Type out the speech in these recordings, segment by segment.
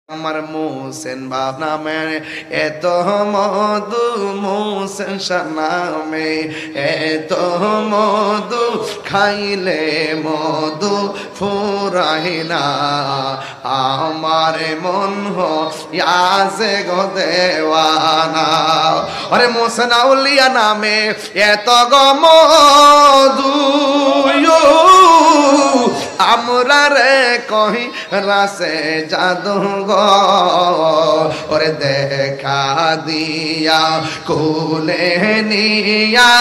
আমার মোসেন বাপ নামে এত মধু, মোসেন নামে এত মধু, খাইলে মধু ফুরাই না। আমার মন হইয়াছে গো দেওয়ানা। আরে মোসেন আউলিয়া নামে এত গো মধু, আমরা রে কহি রাসে জাদু গো। ওরে দেখা দিয়া কোলে নিয়া,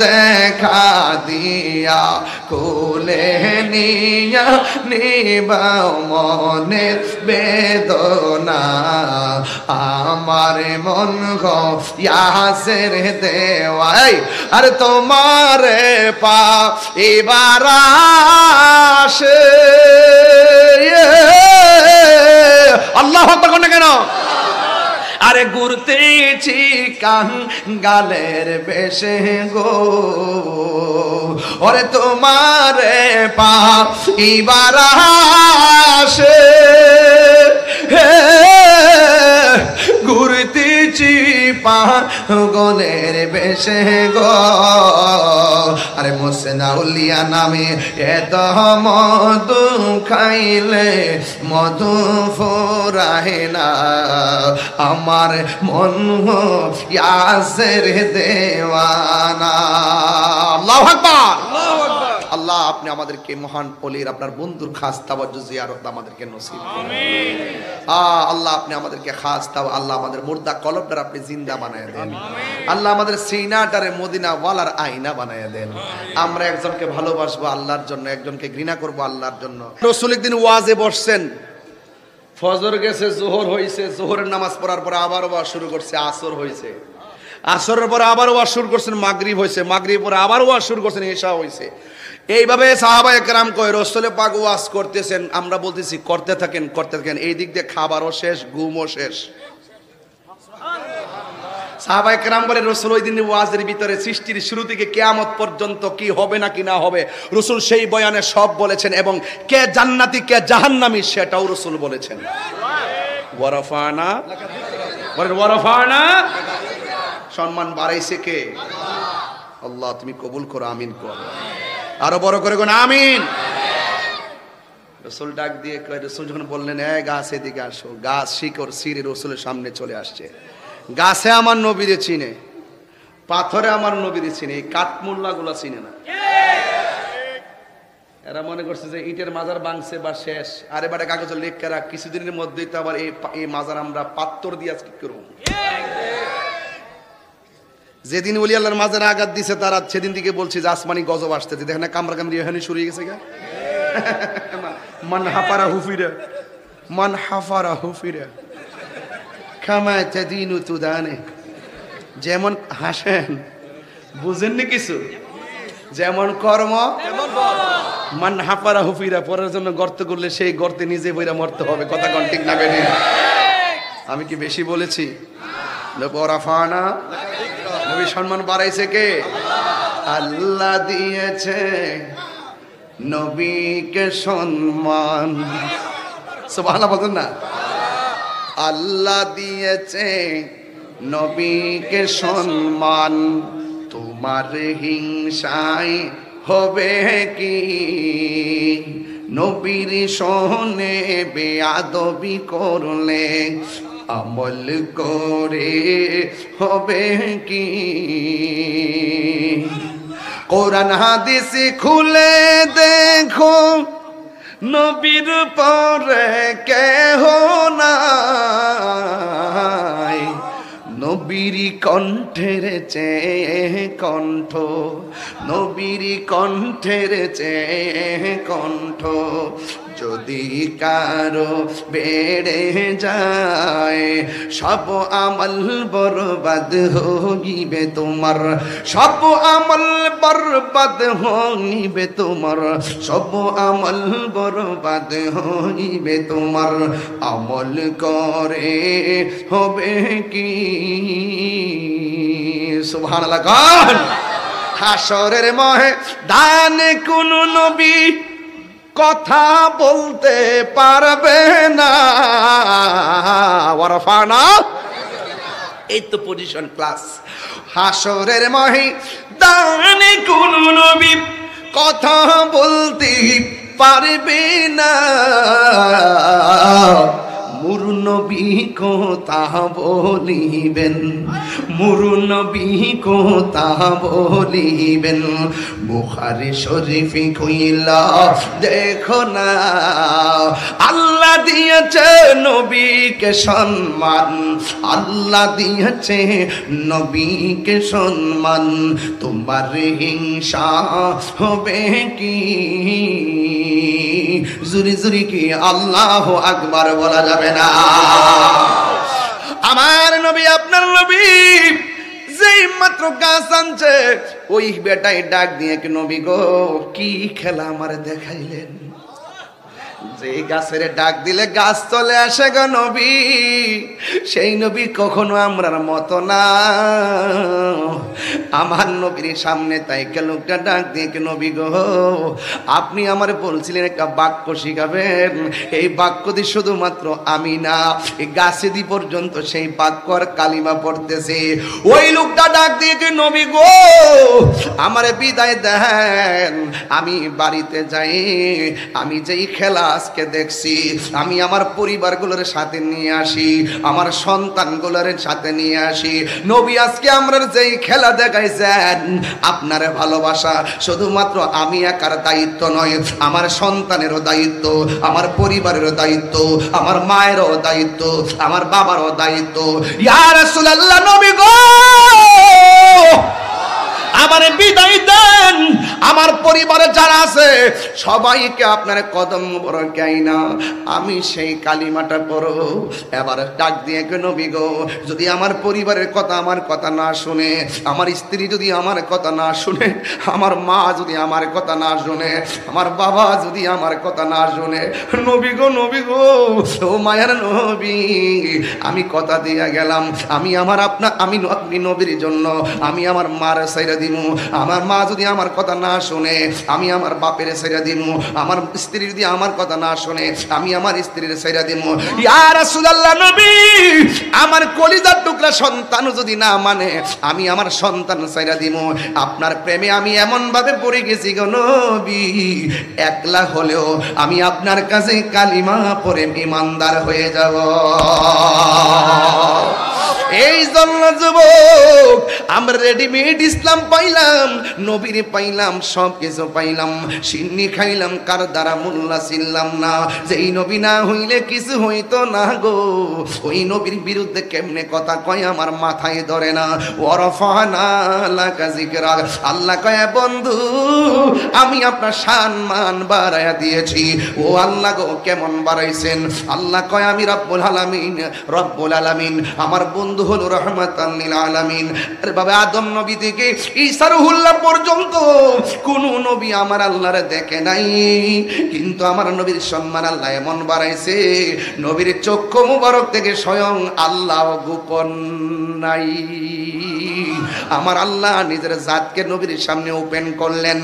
দেখা দিয়া কোলে নিয়া, নিবাও মনের বেদনা। আমার মন গো ইয়াসের দেওয়াই, আর তোমার পা এবার আসে। আল্লাহু আকবার কোন কেন? আরে ঘুরতেছি কাঙ্গালের বেশে গো, ওরে তোমার পা এবার আসে। ঘুরতেছি পাগলের বেশে গো। আরে মোসেন আউলিয়া নামে এত মধু, খাইলে মধু ফুরায় না। আমার মন ইয়াসের দেওয়ানা। আল্লাহু আকবার। আল্লাহ আপনি আমাদেরকে মহান ওলির আপনার বন্ধুর খাস তাওয়াজ্জুহ জিয়ারত আমাদেরকে নসিব করুন। আল্লাহ আপনি আমাদেরকে খাস তাওয়া, আল্লাহ আমাদের মুর্দা কলবটার আপনি জিন্দা বানায় দেন। আল্লাহ আমাদের সিনাটারে মদিনা ওয়ালার আয়না বানায় দেন। আমরা একজনকে ভালোবাসবো আল্লাহর জন্য, একজনকে ঘৃণা করবো আল্লাহর জন্য। রাসূল একদিন ওয়াজে বসছেন, ফজর গেছে, জোহর হয়েছে, জোহরের নামাজ পড়ার পরে আবার ওয়াজ শুরু করছে, আসর হয়েছে, আসরের পরে আবার ওয়াজ শুরু করছেন, মাগরিব হয়েছে, মাগরিব পরে আবার ওয়াজ শুরু করছেন, ইশা হয়েছে। এইভাবে সাহাবায়ে কেরাম কয় রাসূল পাক ওয়াজ করতেছেন, আমরা বলতেছি করতে থাকেন করতে থাকেন। এই দিক দিয়ে খাবারও শেষ, ঘুমও শেষ। সাহাবায়ে কেরাম বলে রাসূল ওই দিনের ওয়াজের ভিতরে সৃষ্টির শুরু থেকে কিয়ামত পর্যন্ত কি হবে না কি না হবে রাসূল সেই বয়ানে সব বলেছেন, এবং কে জান্নাতি কে জাহান্নামী সেটাও রাসূল বলেছেন। ওয়ারাফানা, বলেন ওয়ারাফানা, সম্মান বাড়াইছে কে? আল্লাহ তুমি কবুল করো, আমিন করো, আরো বড় করে কোন আমিন। রাসূল ডাক দিয়ে কয়, রাসূল যখন বললেন এ গাছ এদিকে আসো, গাছ শিকড় সিরে রাসূলের সামনে চলে আসছে। গাছে আমার নবীরে চিনে, পাথরে আমার নবীরে চিনে, এই কাঠমুল্লাগুলা চিনে না। এরা মনে করছে যে ইটের মাজার ভাঙছে বা শেষ, আরে বারে কাগজে লেখা রাখ, কিছুদিনের মধ্যেই তো আবার এই মাজার আমরা পাথর দিয়ে কি করব। যেদিন ওলি আল্লাহর মাজারে আঘাত দিছে তারা সেদিন থেকে বলছি যে আসমানি গজব আসতেছে। দেখেন না কামরা কামড়ি এখানে শুরু হয়ে গেছে গা। মান হাফারা হুফিরা, মান হাফারা হুফিরা কামা তাদিনু তুদানে। যেমন হাসেন, বুঝেননি কিছু, যেমন কর্ম মান হাফারা হুফিরা। পরের জন্য গর্ত করলে সেই গর্তে নিজে বইরা মরতে হবে। কথা কোন ঠিক না বেঠিক? আমি কি বেশি বলেছি? ওয়ারাফানা, নবী সম্মান বাড়াইছে কে? আল্লাহ দিয়েছে নবীকে সম্মান। সুবহানাল্লাহ বলেন না? আল্লাহ দিয়েছে নবীকে সম্মান, তোমার হিংসায় হবে কি? নবীর শোনে বেয়াদবি করলে আমল করে হবে কি? কোরআন হাদিস খুলে দেখো, নবীর পরে কেহ নাই। নবীর কণ্ঠের চেয়ে কণ্ঠ, নবীর কণ্ঠের চেয়ে কণ্ঠ যদি কারো বেড়ে যায়, সব আমল বরবাদ হইবে তোমার, সব আমল বরবাদ হইবে তোমার, সব আমল বরবাদ হইবে তোমার। আমল করে হবে কি? সুবহানাল্লাহ। গান হাসরের ময়দানে কোন নবী কথা বলতে পারবে না, ওয়ারফানা, এই তো পজিশন ক্লাস। হাসরের ময়দানে কোন নবী কথা বলতে পারবে না, মুরু নবী কথা বলিবেন, মুরু নবী কথা বলিবেন। বুখারী শরীফে কইলা দেখো না, আল্লাহ দিয়েছে নবীকে সম্মান, আল্লাহ দিয়েছে নবীকে সম্মান। তোমার হিংসা হবে কি? জুরি জুরি কি আল্লাহু আকবার বলা যাবে না? আমার নবী আপনার নবী যেই মাত্র গাছ আনছে, ওই বেটাই ডাক দিয়ে কি নবী গো কি খেলা আমার দেখাইলেন? যে গাছের ডাক দিলে গাছ চলে আসে গো নবী, সেই নবী কখনো আমরার মতো না। আমার নবীর সামনে তাই লোকটা ডাক দিয়ে কি নবী গো আপনি আমার বলছিলেন একটা বাক্য শিখাবেন, এই বাক্য দিয়ে শুধুমাত্র আমি না, এই গাছে দি পর্যন্ত সেই বাক্য আর কালিমা পড়তেছে। ওই লোকটা ডাক দিয়ে কি নবী গো আমারে বিদায় দেন, আমি বাড়িতে যাই, আমি যেই খেলা আজকে দেখছি আমি আমার পরিবারগুলোর সাথে নিয়ে আসি, আমার সন্তানগুলোর সাথে নিয়ে আসি। নবী আজকে আমরা যেই খেলা দেখাইছেন, আপনার ভালোবাসা শুধুমাত্র আমি একার দায়িত্ব নয়, আমার সন্তানেরও দায়িত্ব, আমার পরিবারেরও দায়িত্ব, আমার মায়েরও দায়িত্ব, আমার বাবারও দায়িত্ব। ইয়া রাসূলুল্লাহ নবী গো আমারে বিদায় দেন, আমার পরিবারে যারা আছে সবাইকে আপনার কদম মোবারক আইনা আমি সেই কালিমাটা পড়ো। এবার ডাক দিয়ে কে নবী গো যদি আমার পরিবারের কথা আমার কথা না শুনে, আমার স্ত্রী যদি আমার কথা না শুনে, আমার মা যদি আমার কথা না শুনে, আমার বাবা যদি আমার কথা না শুনে, নবী গো ও মায়ের নবী আমি কথা দিয়ে গেলাম, আমি আমার আমি নবীর জন্য আমি আমার মার সাইরা দিব, আমার মা যদি আমার কথা না শুনে আমি আমার বাপের সাইরা দিব, আমার স্ত্রী যদি আমার কথা না শুনে আমি আমার স্ত্রীর সাইরা দিব। ইয়া রাসূলুল্লাহ নবী আমার কলিজার টুকরা সন্তান যদি না মানে আমি আমার সন্তান সাইরা দিব। আপনার প্রেমে আমি এমন ভাবে পড়ে গেছি গো নবী, একলা হলেও আমি আপনার কাছে কালিমা পড়ে ঈমানদার হয়ে যাব। এই জন্য যুবক আমরা রেডিমেড ইসলাম পাইলাম, নবীর পাইলাম, সব কিছু পাইলাম, সিন্নি খাইলাম, কার দ্বারা মোল্লা ছিলাম না। যেই নবী না হইলে কিছু হইতো না গো, ওই নবীর বিরুদ্ধে কেমনে কথা কয় আমার মাথায় ধরে না। ওয়ারফানা লাকা যিকরা, আল্লাহ কয় বন্ধু আমি আপনার সম্মান বাড়ায়া দিয়েছি। ও আল্লাহ গো কেমন বাড়াইছেন? আল্লাহ কয় আমি রব্বুল আলামিন, আমার বন্ধু হলো রহমাতাল লিল আলামিন। আরে বাবা আদম নবী থেকে ঈসা রুহুল্লাহ পর্যন্ত কোন নবী আমার আল্লাহরে দেখে নাই, কিন্তু আমার নবীর সম্মান আল্লাহ এমন বাড়াইছে, নবীর চক্ষু মুবারক থেকে স্বয়ং আল্লাহ গোপন নাই। আমার আল্লাহ নিজের জাতকে নবীর সামনে ওপেন করলেন।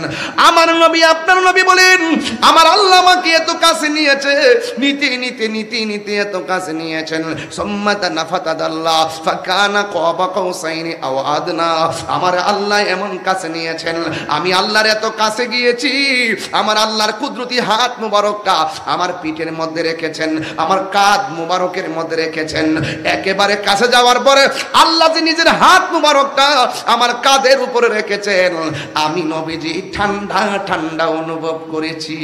আমার নবী আপনার নবী বলেন আমার আল্লাহ আমাকে এত কাছে নিয়েছে, নীতি নীতি নীতি নীতি এত কাছে নিয়েছেন। সম্মাতা নাফাতাদাল্লাহ ফাকানা কাবা কাউসাইনি আও আদনা, আমার আল্লাহ এমন কাছে নিয়েছেন, আমি আল্লাহর এত কাছে গিয়েছি, আমার আল্লাহর কুদরতি হাত মুবারকটা আমার পিঠের মধ্যে রেখেছেন, আমার কাঁধ মুবারকের মধ্যে রেখেছেন। একেবারে কাছে যাওয়ার পরে আল্লাহ যে নিজের হাত মুবারকটা আমার কাঁধের উপরে রেখেছেন, আমি নবীজি ঠান্ডা ঠান্ডা অনুভব করেছি।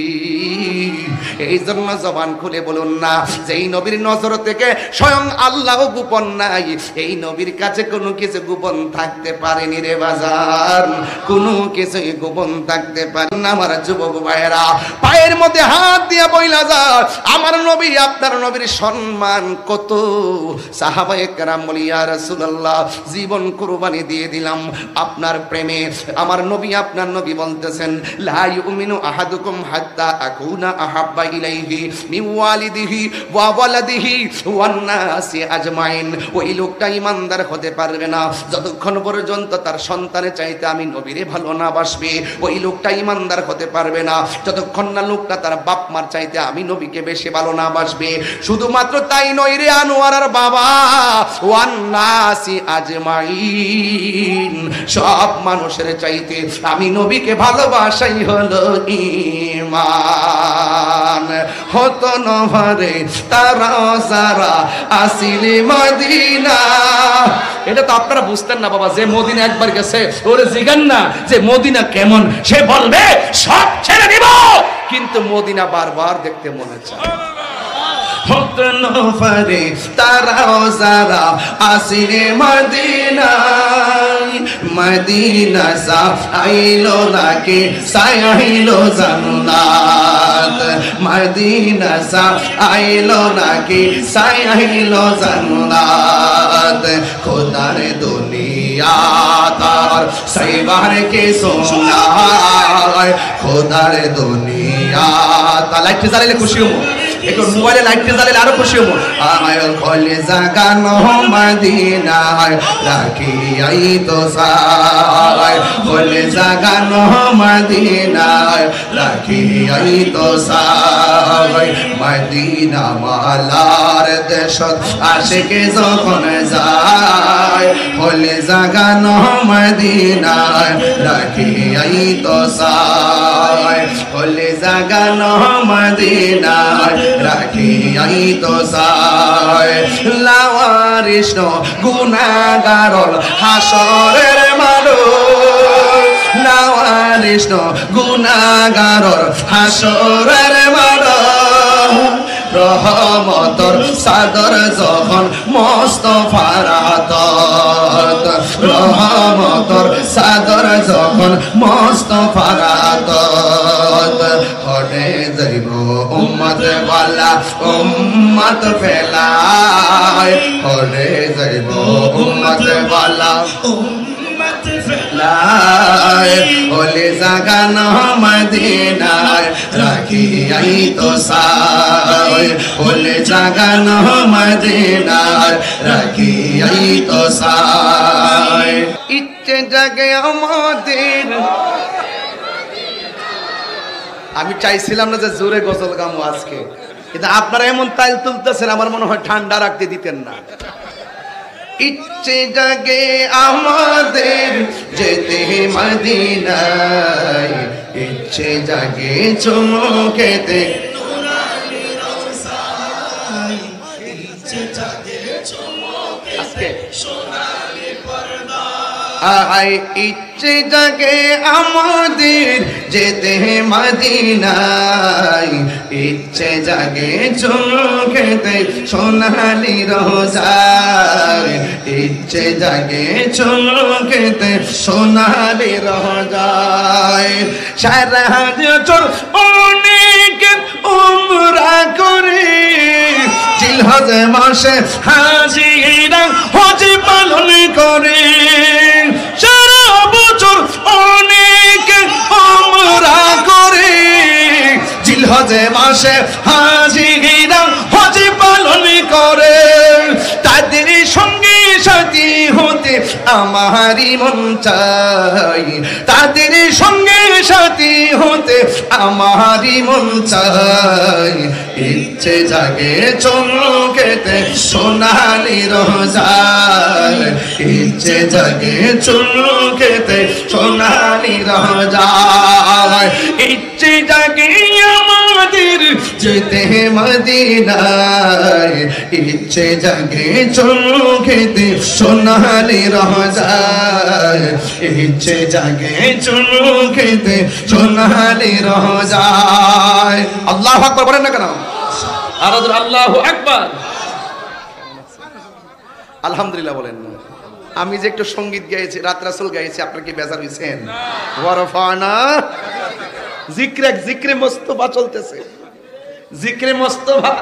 এই জন্য জবান খুলে বলুন না যে এই নবীর নজর থেকে স্বয়ং আল্লাহ গোপন নাই, এই নবীর কাছে কোনো কিছু গোপন থাকতে পারেনি রে বাজার, কোনো কিছুই গোপন থাকতে পারে না। আমার যুবক ভাইয়েরা পায়ের মধ্যে হাত দিয়া বইলা যা আমার নবী আপনার নবীর সম্মান কত। সাহাবায়ে কেরাম বলি ইয়া রাসূলুল্লাহ জীবন কুরবানি দিয়ে দিলাম আপনার প্রেমে। আমার নবী আপনার নবী বলতেছেন লা ইউমিনু আহাদুকুম হাত্তা আকুনা আহাব্বা ইলাইহি মিন ওয়ালিদিহি ওয়া ওয়ালাদিহি ওয়ান নাসি আজমাইন। ওই লোকটা ঈমানদার হতে পারবে না যতক্ষণ পর্যন্ত তার সন্তানের চাইতে আমি নবীরে ভালো না বাসবে, ওই লোকটা ইমানদার হতে পারবে না যতক্ষণ না লোকটা তার বাপ মার চাইতে আমি নবীকে বেশি ভালো না বাসবে। শুধুমাত্র তাই নয় রে আনোয়ারার বাবা, ওয়ান নাসি আজমাইন, সব মানুষের চাইতে আমি নবীকে ভালোবাসাই হলো ঈমান। হতো নভরে তারা যারা আসিলি মদিনা। এটা তো আপনারা বুঝতেন না বাবা, যে মদিনা একবার গেছে ওরে জিগান না যে মদিনা কেমন, সে বলবে সব ছেড়ে দিব, কিন্তু মদিনা বারবার দেখতে মনে চায়। হতো নভরে তারা যারা আসিলি মদিনা, মদিনা সাইলো নাকি সাইলো জান্নাত, মদিনা সাইলো নাকি সাইলো জান্নাত। খোদার দুনিয়া তার সাইবার কে সোনায়, খোদার দুনিয়া তা লাইট জ্বালাইলে খুশি হবো, একটু মোবাইলে লাইট জ্বালাইলে আরো খুশি হবো। আয় কলে জাগানো মদিনায় রাখি আই তো সাই, কলে জাগানো মদিনায় রাখি আই তো সাই। মদিনা মালার দেশত আশিকে যখন যায়, কলে জাগানো মদিনায় রাখি আই তো সাই, কলে জাগানো মদিনায় রাখি আই তো সাই। লাওয়ারিস গুনাহগারল হাসরের মানুষ, লাওয়ারিস গুনাহগারল হাসরের মানুষ। রহমতর সাদর যখন মুস্তাফার আতত, রহমতর সাদর যখন মুস্তাফার আতত। হরে যাইব উম্মত ওয়ালা উম্মত ফেলায়, হরে যাইব উম্মত ওয়ালা উম্মত ফেলায়। ওলে জাগানো মদিনায় রাখি আই তো সাই, ওলে জাগানো মদিনায় রাখি আই তো সাই। ইচ্ছে জাগে আমাদের, আমি চাইছিলাম না যে জোরে গজল গামো আজকে, কিন্তু আপনারা এমন তাল তুলতেছেন আমার মনে হয় ঠান্ডা রাখতে দিতেন না। ইচ্ছে জাগে আমাদের যেতে মদিনায়, ইচ্ছে জাগে চুমুকেতে নুরানি রওজায়, ইচ্ছে জাগে চুমুকেতে সোনালি পর্দা। আয় ইচ্ছে জাগে আমাদের যেতে মদিনায়, ইচ্ছে জাগে চুমুকেতে সোনালি রওজায়, ইচ্ছে জাগে চুমুকেতে সোনালি রওজায়। সারা বছর অনেক উমরা করে, জিলহজ মাসে হাজিরা হজ পালন করে। সারা বছর অনেক উমরা করে, জিলহজ মাসে হাজিরা হজ পালন করে। তাদের সঙ্গে সাথী হতে আমারই মন চাই, তাদের সঙ্গে সাথী হতে আমারই মন চাই। ইচ্ছে জাগে চুমুকেতে সোনালি রওজায়, ইচ্ছে জাগে চুমুকেতে সোনালি রওজায়। ইচ্ছে জাগে আমাদের যেতে মদিনায়, ইচ্ছে জাগে চুমুকেতে সোনালি রওজায়, ইচ্ছে জাগে চুমুকেতে সোনালি রওজায়। আল্লাহু আকবার বলেন না কেন? আর আল্লাহু আকবার, আলহামদুলিল্লাহ বলেন না। আমি যে একটু সঙ্গীত গাইছি, রাত রাসূল গাইছি, আপনারা কি বেজার হইছেন? ওয়ারফানা জিক্রে মুস্তাফা চলতেছে, জিক্রে মুস্তাফা।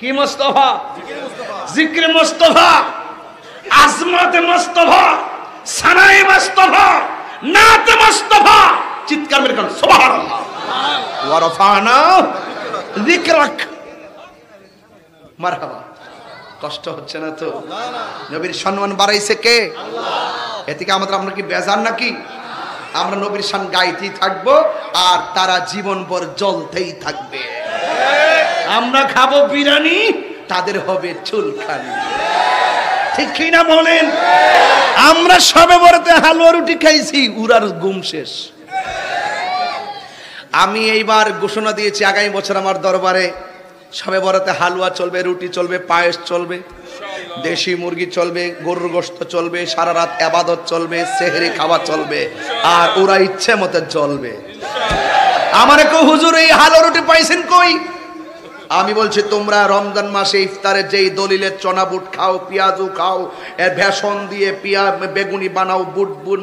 কি মুস্তাফা? জিক্রে মুস্তাফা, আজমতে মুস্তাফা, সানায়ে মুস্তাফা, নাতে মুস্তাফা। চিৎকার মেরে কান সুবহানাল্লাহ। ওয়ারফানা যিকরাক, মারহাবা। কষ্ট হচ্ছে না তো? নবীর সম্মান বাড়াইছে কে? আল্লাহ। এ থেকে আমাদের আমরা কি বেজার নাকি? আমরা নবীর শান গাইতেই থাকবো আর তারা জীবনভর জ্বলতেই থাকবে। আমরা খাবো বিরিয়ানি, তাদের হবে চুলকানি। ঠিক কি না বলেন? আমরা সবে বরাতে হালুয়া রুটি খাইছি, উরার ঘুম শেষ। আমি এইবার ঘোষণা দিয়েছি আগামী বছর আমার দরবারে সবে বরাতে হালুয়া চলবে, রুটি চলবে, পায়েস চলবে, দেশি মুরগি চলবে, গরুর গোশত চলবে, সারা রাত ইবাদত চলবে, সেহরি খাওয়া চলবে, আর ওরা ইচ্ছে মতো চলবে। আমারে কো হুজুর এই হালুয়া রুটি পাইছেন কই? আমি বলছি তোমরা রমজান মাসে ইফতারে যেই দলিলে চনা বুট খাও, পেঁয়াজু খাও, এর বেসন দিয়ে বেগুনি বানাও,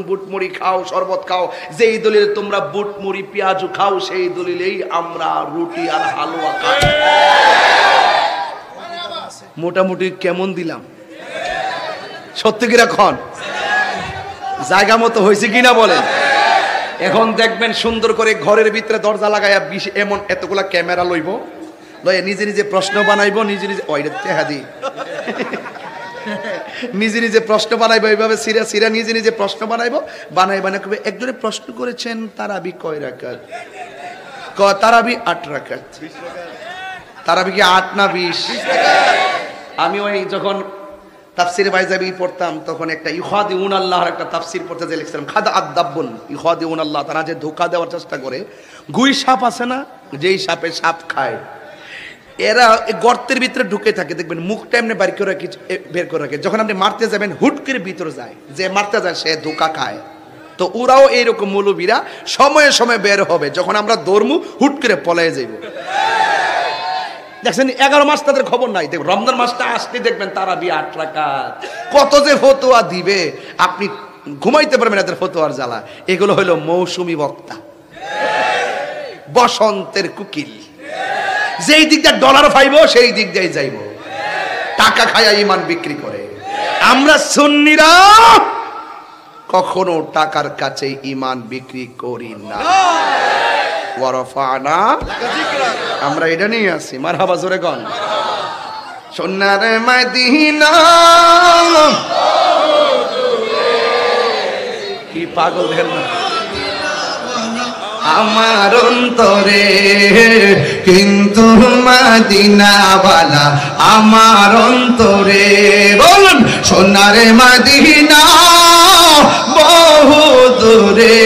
বুট মুড়ি খাও, শরবত খাও, যেই দলিলে তোমরা বুট মুড়ি পেঁয়াজু খাও, সেই দলিলেই আমরা রুটি আর হালুয়া খাই। মোটামুটি কেমন দিলাম? সত্যি কি রাখন? জায়গা মতো হয়েছে কিনা বলেন? এখন দেখবেন সুন্দর করে ঘরের ভিতরে দরজা লাগাইয়া এমন এতগুলা ক্যামেরা লইব, লয়ে নিজে নিজে প্রশ্ন বানাইবো, নিজে নিজে নিজে নিজে প্রশ্ন বানাইবো, এইভাবে সিরা সিরা নিজে নিজে প্রশ্ন বানাইবো, বানাই কবে একজনে প্রশ্ন করেছেন তারাবি কয় রাকাত? তারাবি 8 রাকাত। তারাবি কি 8 না 20? আমি ওই যখন তাফসিরে বাইজাবি পড়তাম তখন একটা ইউখাদিউন আল্লাহর একটা তাফসির পড়তে যে লিখছিলাম, খাদা আদাব্বুন ইউখাদিউন আল্লাহ, তারা যে ধোঁকা দেওয়ার চেষ্টা করে। গুই সাপ আছে না, যেই সাপে সাপ খায়, এরা গর্তের ভিতরে ঢুকে থাকে, দেখবেন মুখটা এমনি বের করে রাখে, যখন আপনি মারতে যাবেন হুট করে ভিতরে যায়, যে মারতে যায় সে ধোঁকা খায়। তো ওরাও এইরকম মৌলবীরা সময়ে সময়ে বের হবে, যখন আমরা দৌড়মু হুট করে পলায় যাইব। দেখছেন 11 মাস তাদের খবর নাই, দেখবেন রমজান মাসটা আসতে দেখবেন তারাবি 8 রাকাত। কত যে ফতোয়া দিবে, আপনি ঘুমাইতে পারবেন এদের ফতোয়ার জ্বালা। এগুলো হলো মৌসুমী বক্তা, বসন্তের কুকিল, যেই দিক দিয়ে ডলার পাইব সেই দিক দিয়ে যাইব, টাকা খায়া ইমান বিক্রি করে। আমরা সুন্নিরা কখনো টাকার কাছে ইমান বিক্রি করি না। ওয়ারফানা, আমরা এটা নিয়ে আসি। মারহাবা, জোরে গন। সোনার মদিনা, কি পাগল দেখেন না আমার অন্তরে, কিন্তু মদিনাওয়ালা আমার অন্তরে। বলুন সোনার মদিনা বহু দূরে,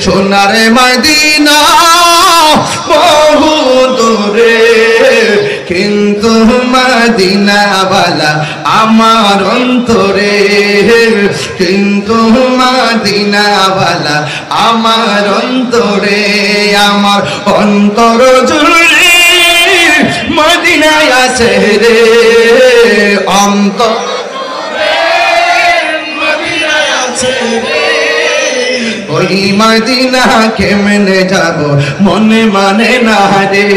সোনার মদিনা বহু দূরে, কিন্তু মদিনাওয়ালা আমার অন্তরে, কিন্তু মদিনাওয়ালা আমার অন্তরে। আমার অন্তর জুড়ে মদিনায় আছে রে, অন্তর মদিনায় আছে রে। ওই মদিনা কেমনে যাব মনে মানে না রে,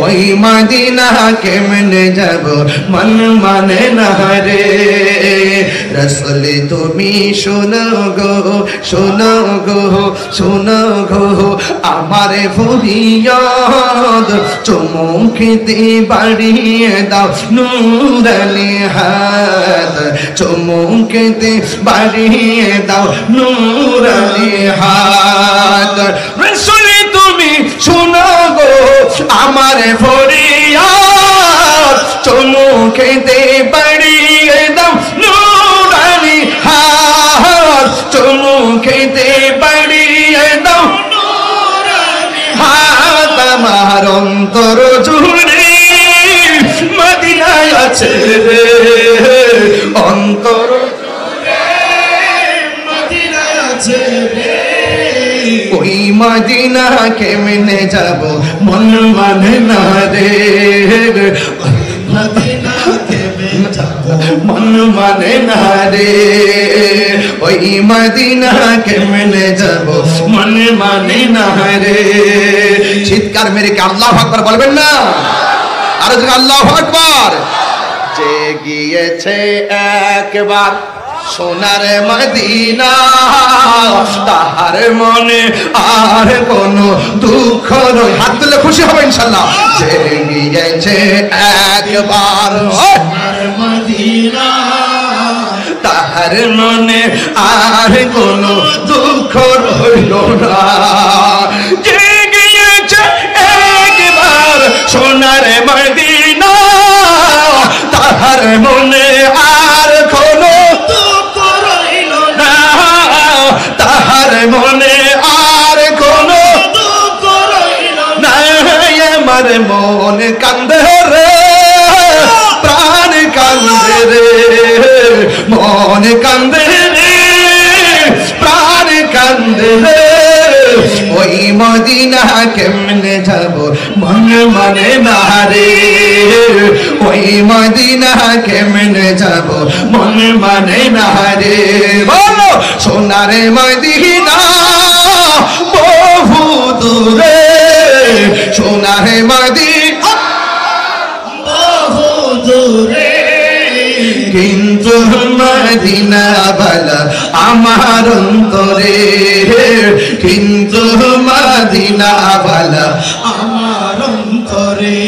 ওই মদিনা কেমনে যাব মন মানে না রে। রাসূল তুমি শোনো গো, শোনো গো, শোনো গো আমার ফরিয়াদ, চুমুকতে বাড়িয়ে দাও নূরানি হাত, চুমুকতে বাড়িয়ে দাও নূরানি হাত। রাসূল তুমি শোনো গো আমার ফরিয়াদ, চুমুকতে বাড়িয়ে দাও নূরানি হাত, চুমুকতে বাড়িয়ে দাও নূরানি হাত। আমার অন্তর জুড়ে মদিনায় আছে রে, অন্তর ওই মদিনা কেমনে যাব মন মানে না রে, মদিনা কেমনে যাব মন মানে না রে, ওই মদিনা কেমনে যাব মন মানে না রে। চিৎকার মেরে কি আল্লাহু আকবার বলবেন না? আরে আল্লাহু আকবার। যে গিয়েছে একবার সোনার মদিনা তাহার মনে আর কোনো দুঃখ নয়। হাত তুলে খুশি হবে ইনশাআল্লাহ। যে গিয়েছে একবার সোনার মদিনা তাহার মনে আর কোনো দুঃখ রইল না। যে গিয়েছে একবার সোনার মদিনা তাহার মনে আর কোনো দুঃখ রইল না, তাহার মনে আর কোনো দুঃখ রইল না। আমার মন কান্দে রে, প্রাণ কান্দে রে, মন কান্দে রে, প্রাণ কান্দে রে। ওই মদিনা কেমনে যাব মন মানে না রে, ওই মদিনা কেমনে যাব মন মানে না রে। বলো সোনারে মদিনা বহু দূরে, সোনারে মদিনা বহু দূরে, কিন্তু মদিনা বালা আমার অন্তরে, কিন্তু মদিনা বালা আমার অন্তরে।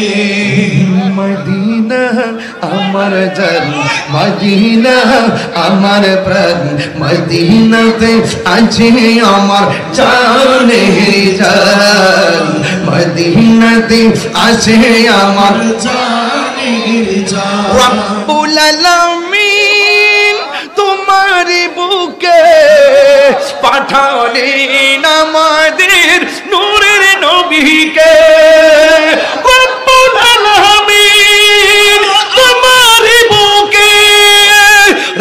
মদিনা আমার জান, মদিনা আমার প্রাণ, মদিনাতে আছে আমার জানের জান, মদিনাতে আছে আমার জানের জান। রব্বুল আলামিন তোমারি বুকে পাঠালেন আমাদের নূরের নবীকে। রব্বুল আলামিন তোমারি বুকে,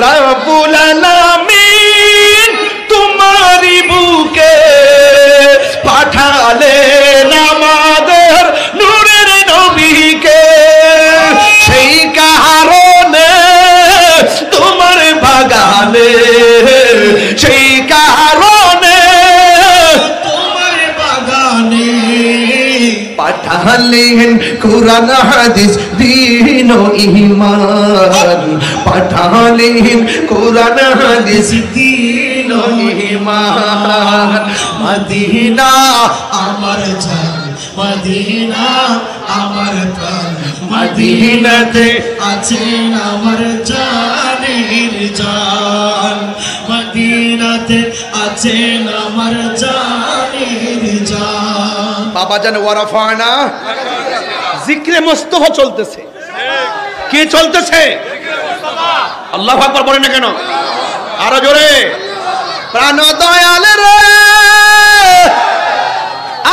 রব্বুল আলামিন তোমারি বুকে পাঠালেন আমাদের নূরের নবীকে। সেই কারণে তোমার বাগানে, সেই কারণে তোমার বাগানে পাঠালেন কুরআন হাদিস দ্বীন ও ঈমান, পাঠালেন কুরআন হাদিস দ্বীন ও ঈমান। মদিনা আমার জান, মদিনা আমার প্রাণ, মদিনাতে আছেন আমার জানের জান, মদিনাতে আছেন আমার জানের জান। বাবা জান ওয়ারাফানা জিক্রে মুস্তাফা চলতেছে। কি চলতেছে? আল্লাহু আকবার বলেন না কেন? আরো জোরে। প্রাণ দয়াল রে,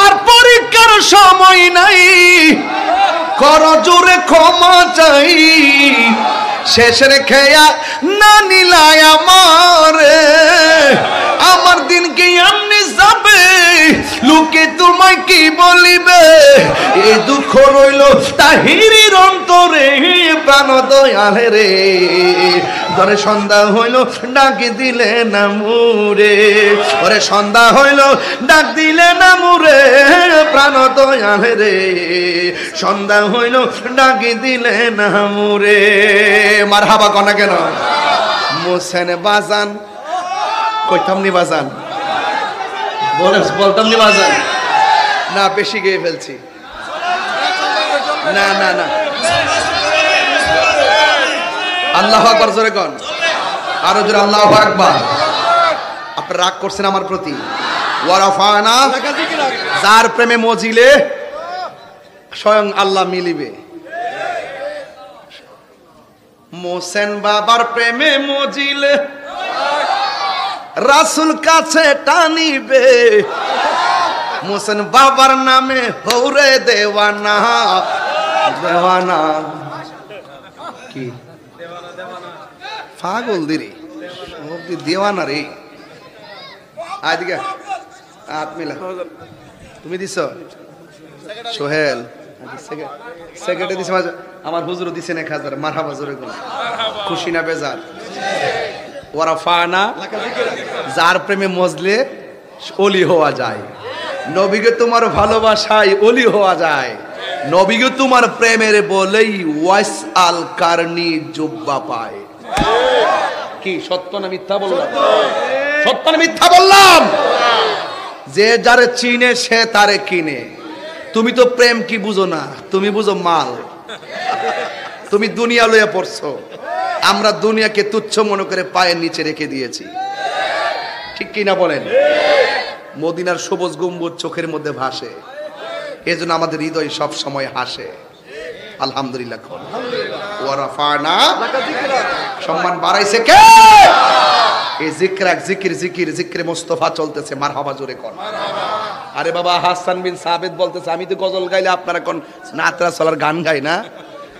আর পরীক্ষার সময় নাই, কর জোরে ক্ষমা চাই। শেষের খেয়া না নিলাই আমারে, আমার দিন কি এমনি যাবে, লোকে তোমায় কি বলিবে। এই দুঃখ রইল তাহিরির অন্তরে, প্রাণ দয়াল রে। ধরে সন্ধ্যা হইল ডাক দিলে না মুরে, ওরে সন্ধ্যা হইল ডাক দিলে না মুরে, প্রাণ দয়াল রে। সন্ধ্যা হইল ডাক দিলে না মুরে। মারহাবা কনা কেন? মোসেন বাজান কইতাম নি বাজান, বলতাম নি বাজান না, বেশি গিয়ে ফেলছি। না না না, আল্লাহু আকবার জোরে কোন, আরো জোরে আল্লাহু আকবার। আপনি রাগ করছেন আমার প্রতি? ওয়ারাফানা, যার প্রেমে মজিলে স্বয়ং আল্লাহ মিলিবে। মোসেন বাবার প্রেমে মজিলে রাসূল কাছে টানিবে। মোসেন বাবার নামে হৌরে দেওয়ানা, দেওয়ানা কি পাগল দিরে দেওয়ানা রে। আদিকে হাত মিলা, তুমি দিছ সোহেল, সেকেন্ডে দিছে আমার হুজুর দিছেন 1000। মারহাবা জোরে কোন, খুশি না বেজার? ওয়ারাফানা, যার প্রেমে মজলে ওলি হওয়া যায়। নবীকে তোমার ভালোবাসায় ওলি হওয়া যায়। নবীকে তোমার প্রেমের বলেই ওয়াইস আল কারনি জুব্বা পায়। কি সত্য না মিথ্যা বললাম? সত্য না মিথ্যা বললাম? যে যারে চিনে সে তারে কিনে। তুমি তো প্রেম কি বুঝো না, তুমি বুঝো মাল। তুমি দুনিয়া লইয়া পড়ছো, আমরা দুনিয়াকে তুচ্ছ মনে করে পায়ের নিচে রেখে দিয়েছি। ঠিক কি না বলেন? মদিনার সবুজ গম্বুজ চোখের মধ্যে ভাসে, এজন্য আমাদের হৃদয় সব সময় হাসে। আলহামদুলিল্লাহ। ওয়া রাফানা, সম্মান বাড়াইছে কে? এই জিক্রে মুস্তাফা চলতেছে। মারহাবা, জোরে কর মারহাবা। আরে বাবা, হাসান বিন সাবিত বলতেছে আমি তো গজল গাইলে আপনারা কোন নাতরা চলার গান গাই না?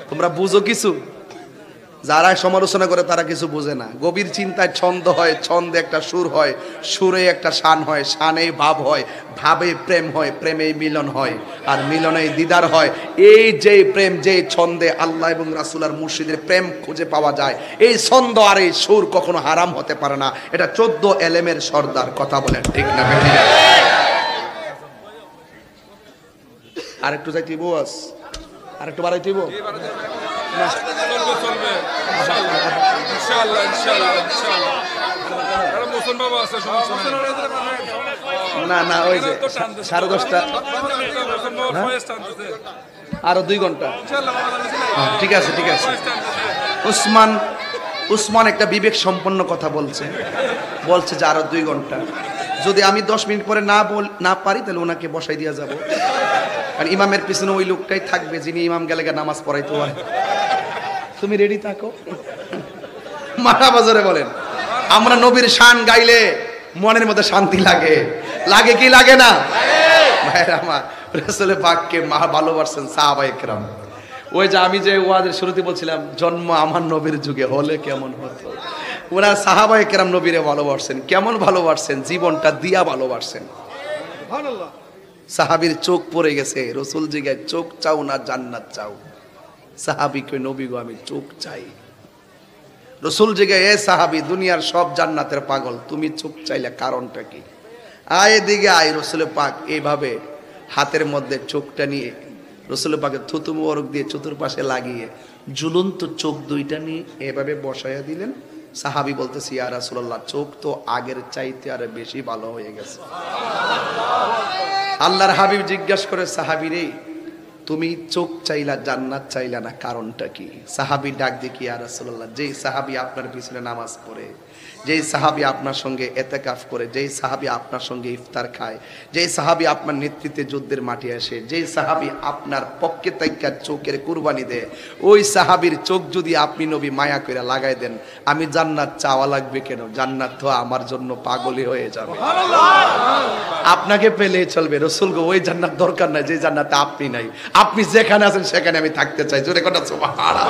তোমরা বুঝো কিছু? যারা সমালোচনা করে তারা কিছু বুঝে না। গভীর চিন্তায় ছন্দ হয়, ছন্দে একটা সুর হয়, সুরে একটা শান হয়, শানে ভাব হয়, ভাবে প্রেম হয়, প্রেমে মিলন হয়, আর মিলনে দিদার হয়। এই যে প্রেম, যে ছন্দে আল্লাহ এবং রাসূল আর মুর্শিদের প্রেম খুঁজে পাওয়া যায়, এই ছন্দ আর এই সুর কখনো হারাম হতে পারে না। এটা 14 এলেমের সর্দার। কথা বলেন ঠিক না বেঠিক? আরেকটু যাইতে বস, আরেকটু বাড়াইতে না, না ওই যে 10:30, আরো 2 ঘন্টা। ঠিক আছে, ঠিক আছে। উসমান একটা বিবেক সম্পন্ন কথা বলছে যে আরো 2 ঘন্টা। যদি আমি 10 মিনিট পরে না পারি তাহলে ওনাকে বসাই দিয়া যাব। আর ইমামের পিছনে ওই লোকটাই থাকবে যিনি ইমাম গেলে নামাজ পড়াইতে পারে। তুমি রেডি থাকো। মারহাবা, জোরে বলেন। আমরা নবীর শান গাইলে মনের মধ্যে শান্তি লাগে, লাগে কি লাগে না? ভাইরা আমার, রাসূল পাককে ভালোবাসেন সাহাবায়ে কেরাম। ওই যে আমি যে ওয়াজের শুরুতে বলছিলাম জন্ম আমার নবীর যুগে হলে কেমন হতো। ওরা সাহাবায়ে কেরাম নবীরে ভালোবাসেন। কেমন ভালোবাসেন? জীবনটা দিয়া ভালোবাসেন। সুবহানাল্লাহ। সাহাবীর চোখ পড়ে গেছে, রাসূল জিগায় চোখ চাও না জান্নাত চাও? সাহাবী কই নবী গো আমি চোখ চাই। রাসূল জিগায় এ সাহাবী দুনিয়ার সব জান্নাতের পাগল, তুমি চোখ চাইলে কারণটা কি? আয় এদিকে আয়। রাসূল পাক এইভাবে হাতের মধ্যে চোখটা নিয়ে রাসূল পাকের থুতু মোবারক দিয়ে চতুর্পাশে লাগিয়ে ঝুলন্ত চোখ দুইটা নিয়ে এভাবে বসাইয়া দিলেন। সাহাবী বলতেছে ইয়া রাসূলুল্লাহ, চোখ তো আগের চাইতে আরো বেশি ভালো হয়ে গেছে। আল্লাহর হাবিব জিজ্ঞাসা করে সাহাবীরে, তুমি চোখ চাইলা জান্নাত চাইলা না, কারণটা কি? সাহাবী ডাক দিয়ে কি ইয়া রাসূলুল্লাহ, যেই সাহাবী আপনার পিছনে নামাজ পড়ে, যেই সাহাবী আপনার সঙ্গে ইতিকাফ করে, যেই সাহাবী আপনার সঙ্গে ইফতার খায়, যেই সাহাবী আপনার নেতৃত্বে যুদ্ধের মাঠে আসে, যেই সাহাবী আপনার পক্ষে তাইকা চোখের কুরবানি দেয়, ওই সাহাবীর চোখ যদি আপনি নবী মায়া করে লাগাই দেন, আমি জান্নাত চাওয়া লাগবে কেন? জান্নাত তো আমার জন্য পাগলই হয়ে যাবে। আপনাকে পেলেই চলবে। রাসূল গো ওই জান্নাত দরকার নাই যে জান্নাতে আপনি নাই। আপনি যেখানে আছেন সেখানে আমি থাকতে চাই। জোরে কথা সুবহানাল্লাহ।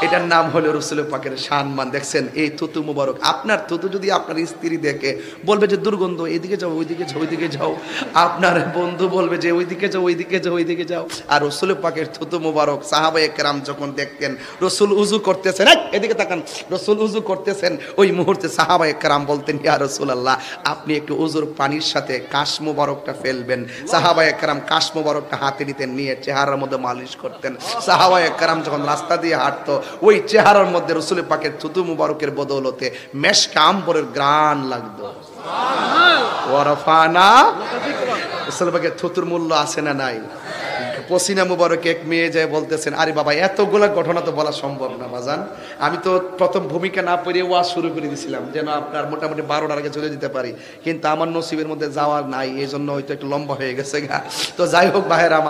এটার নাম হলো রাসূল পাকের সম্মান। দেখছেন এই থুতু মুবারক, আপনার থুতু যদি আপনার স্ত্রী দেখে বলবে যে দুর্গন্ধ, এদিকে যাও ওইদিকে যাও ওইদিকে যাও। আপনার বন্ধু বলবে যে ওইদিকে যাও ওইদিকে যাও ওইদিকে যাও। আর রাসূল পাকের থুতু মুবারক সাহাবায়ে কেরাম যখন দেখতেন রাসূল উযু করতেছেন, এদিকে তাকান, রাসূল উযু করতেছেন, ওই মুহূর্তে সাহাবায়ে কেরাম বলতেন ইয়া রাসূলুল্লাহ আপনি একটু উযুর পানির সাথে কাশ মুবারকটা ফেলবেন। সাহাবায়ে কেরাম কাশ মুবারকটা হাতে নিতেন, নিয়ে চেহারার মধ্যে মালিশ করতেন। সাহাবায়ে কেরাম যখন রাস্তা দিয়ে হাঁটতো ওই চেহারার মধ্যে রাসূল পাকের থুতু মুবারকের বদৌলতে মেশক আম্বরের ঘ্রাণ লাগতো। সুবহানাল্লাহ। ওয়া রাফানা, রাসূল পাকের থুতুর মূল্য আছে না নাই? পসিনা মুবারক এক মেয়ে যায় বলতেছেন আরে বাবা এতগুলা ঘটনা তো বলা সম্ভব না বাজান, আমি তো প্রথম ভূমিকা না পড়ে ওয়াজ শুরু করে দিয়েছিলাম যেন আপনার মোটামুটি 12টার আগে চলে যেতে পারি, কিন্তু আমার নসিবের মধ্যে যাওয়ার নাই, এই জন্য হয়তো একটু লম্বা হয়ে গেছে গা। তো যাই হোক ভাইয়েরা আমার